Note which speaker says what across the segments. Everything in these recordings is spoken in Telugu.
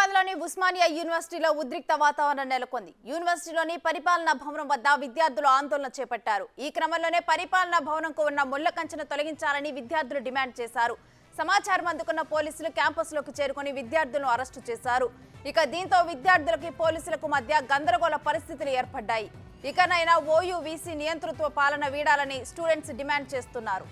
Speaker 1: హైదరాబాద్లోని ఉస్మానియా యూనివర్సిటీలో ఉద్రిక్త వాతావరణం నెలకొంది. యూనివర్సిటీలోని పరిపాలనా భవనం వద్ద విద్యార్థులు ఆందోళన చేపట్టారు. ఈ క్రమంలోనే పరిపాలనా భవనంకు ఉన్న ముళ్ల కంచెను తొలగించాలని విద్యార్థులు డిమాండ్ చేశారు. సమాచారం అందుకున్న పోలీసులు క్యాంపస్లోకి చేరుకుని విద్యార్థులను అరెస్టు చేశారు. ఇక దీంతో విద్యార్థులకి పోలీసులకు మధ్య గందరగోళ పరిస్థితులు ఏర్పడ్డాయి. ఇకనైనా ఓయూవీసీ నియంతృత్వ పాలన వీడాలని స్టూడెంట్స్ డిమాండ్ చేస్తున్నారు.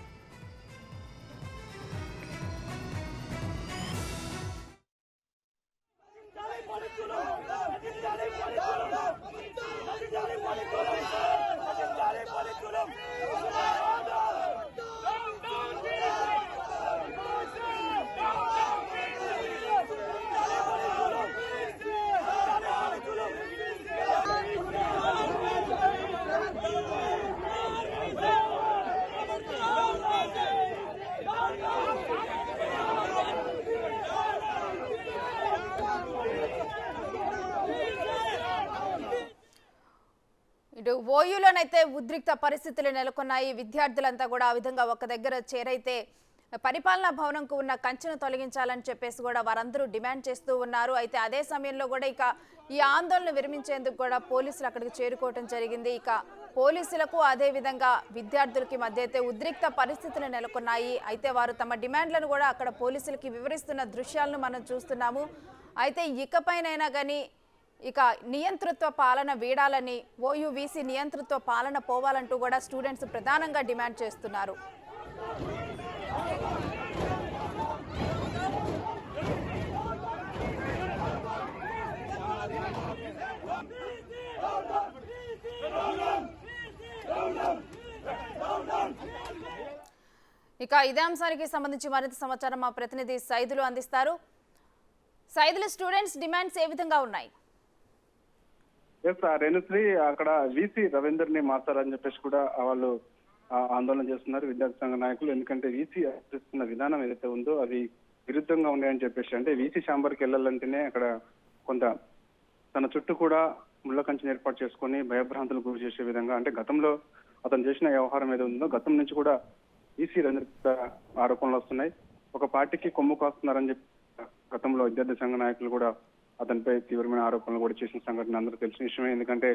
Speaker 1: ఇటు ఓయూలోనైతే ఉద్రిక్త పరిస్థితులు నెలకొన్నాయి. విద్యార్థులంతా కూడా ఆ విధంగా ఒక దగ్గర చేరైతే పరిపాలనా భవనంకు ఉన్న కంచెను తొలగించాలని చెప్పేసి కూడా వారందరూ డిమాండ్ చేస్తూ ఉన్నారు. అయితే అదే సమయంలో కూడా ఇక ఈ ఆందోళన విరమించేందుకు కూడా పోలీసులు అక్కడికి చేరుకోవడం జరిగింది. ఇక పోలీసులకు అదే విధంగా విద్యార్థులకి మధ్య అయితే ఉద్రిక్త పరిస్థితులు నెలకొన్నాయి. అయితే వారు తమ డిమాండ్లను కూడా అక్కడ పోలీసులకి వివరిస్తున్న దృశ్యాలను మనం చూస్తున్నాము. అయితే ఇకపైనైనా కానీ ఇక నియంతృత్వ పాలన వీడాలని, ఓయూవీసీ నియంతృత్వ పాలన పోవాలంటూ కూడా స్టూడెంట్స్ ప్రధానంగా డిమాండ్ చేస్తున్నారు. ఇక ఇదే అంశానికి సంబంధించి మరింత సమాచారం మా ప్రతినిధి సైదులు అందిస్తారు. సైదులు, స్టూడెంట్స్ డిమాండ్స్ ఏ విధంగా ఉన్నాయి?
Speaker 2: రేణుశ్రీ, అక్కడ వీసీ రవీందర్ ని మార్చాలని చెప్పేసి కూడా వాళ్ళు ఆందోళన చేస్తున్నారు విద్యార్థి సంఘ నాయకులు. ఎందుకంటే వీసీ అనుసరిస్తున్న విధానం ఏదైతే ఉందో అది విరుద్ధంగా ఉన్నాయని చెప్పేసి, అంటే వీసీ ఛాంబర్కి వెళ్ళాలంటేనే అక్కడ కొంత తన చుట్టూ కూడా ముళ్ళ కంచెను ఏర్పాటు చేసుకొని భయభ్రాంతులు గురి చేసే విధంగా, అంటే గతంలో అతను చేసిన వ్యవహారం ఏదో ఉందో గతం నుంచి కూడా వీసీ రవీంద్ర ఆరోపణలు వస్తున్నాయి. ఒక పార్టీకి కొమ్ము కాస్తున్నారని చెప్పి గతంలో విద్యార్థి సంఘ నాయకులు కూడా అతనిపై తీవ్రమైన ఆరోపణలు కూడా చేసిన సంఘటన అందరూ తెలిసిన విషయమే. ఎందుకంటే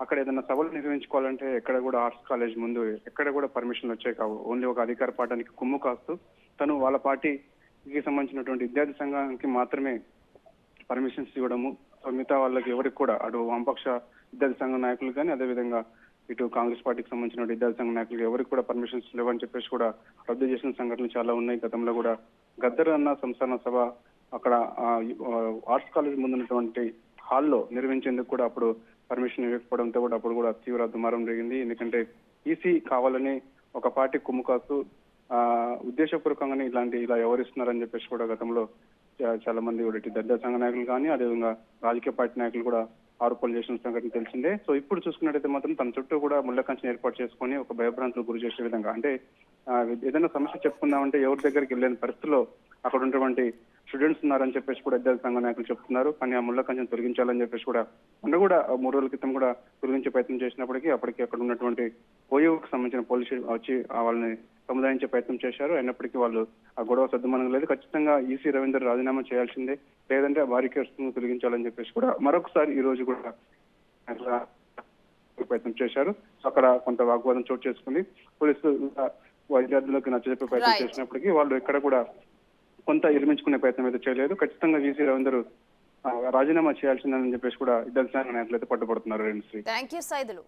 Speaker 2: అక్కడ ఏదైనా సభలు నిర్వహించుకోవాలంటే ఎక్కడ కూడా ఆర్ట్స్ కాలేజ్ ముందు ఎక్కడ కూడా పర్మిషన్ వచ్చాయి కావు. ఓన్లీ ఒక అధికార పార్టీకి కొమ్ము కాస్తూ తను వాళ్ళ పార్టీకి సంబంధించినటువంటి విద్యార్థి సంఘానికి మాత్రమే పర్మిషన్స్ ఇవ్వడము, మిగతా వాళ్ళకి ఎవరికి కూడా అటు వామపక్ష విద్యార్థి సంఘ నాయకులు కానీ అదేవిధంగా ఇటు కాంగ్రెస్ పార్టీకి సంబంధించిన విద్యార్థి సంఘ నాయకులకు ఎవరికి కూడా పర్మిషన్స్ లేవని చెప్పేసి కూడా రద్దు చేసిన సంఘటనలు చాలా ఉన్నాయి. గతంలో కూడా గద్దర్ అన్న సంస్థాన సభ అక్కడ ఆర్ట్స్ కాలేజ్ ముందున్నటువంటి హాల్లో నిర్వహించేందుకు కూడా అప్పుడు పర్మిషన్ ఇవ్వకపోవడంతో కూడా అప్పుడు కూడా తీవ్ర దుమారం జరిగింది. ఎందుకంటే ఈసీ కావాలని ఒక పార్టీ కుమ్ము కాస్తూ ఉద్దేశపూర్వకంగానే ఇలా వ్యవహరిస్తున్నారని చెప్పేసి కూడా గతంలో చాలా మంది కూడా ఇటు విద్యార్థి సంఘ నాయకులు కానీ అదేవిధంగా రాజకీయ పార్టీ నాయకులు కూడా ఆరోపణలు చేసిన సంఘటన తెలిసిందే. సో ఇప్పుడు చూసుకున్నట్టయితే మాత్రం తన చుట్టూ కూడా ముళ్ళ కంచెను ఏర్పాటు చేసుకొని ఒక భయభ్రాంతులు గురి చేసే విధంగా, అంటే ఏదైనా సమస్య చెప్పుకుందామంటే ఎవరి దగ్గరికి వెళ్ళలేని పరిస్థితిలో అక్కడ ఉన్నటువంటి స్టూడెంట్స్ ఉన్నారని చెప్పేసి కూడా విద్యార్థి సంఘ నాయకులు చెప్తున్నారు. కానీ ఆ ముళ్ళ కంచెను తొలగించాలని చెప్పేసి కూడా మొన్న కూడా 3 రోజుల క్రితం కూడా తొలగించే ప్రయత్నం చేసినప్పటికీ అప్పటికి అక్కడ ఉన్నటువంటి ఓయూకి సంబంధించిన పోలీసులు వచ్చి వాళ్ళని సముదాయించే ప్రయత్నం చేశారు. అయినప్పటికీ వాళ్ళు ఆ గొడవ సద్దుమనం లేదు. ఖచ్చితంగా ఈసీ రవీందర్ రాజీనామా చేయాల్సిందే, లేదంటే బారికేడ్స్ తొలగించాలని చెప్పేసి కూడా మరొకసారి ఈ రోజు కూడా ప్రయత్నం చేశారు. అక్కడ కొంత వాగ్వాదం చోటు చేసుకుంది. పోలీసులు విద్యార్థులకు నచ్చజెప్పే ప్రయత్నం చేసినప్పటికీ వాళ్ళు ఎక్కడ కూడా కొంత నిర్మించుకునే ప్రయత్నం అయితే చేయలేదు. ఖచ్చితంగా వీసీ రవీందర్ రాజీనామా చేయాల్సిందని చెప్పేసి కూడా విద్యార్థి సంఘ నాయకులు అయితే పట్టుబడుతున్నారు.
Speaker 1: Thank you Saidulu.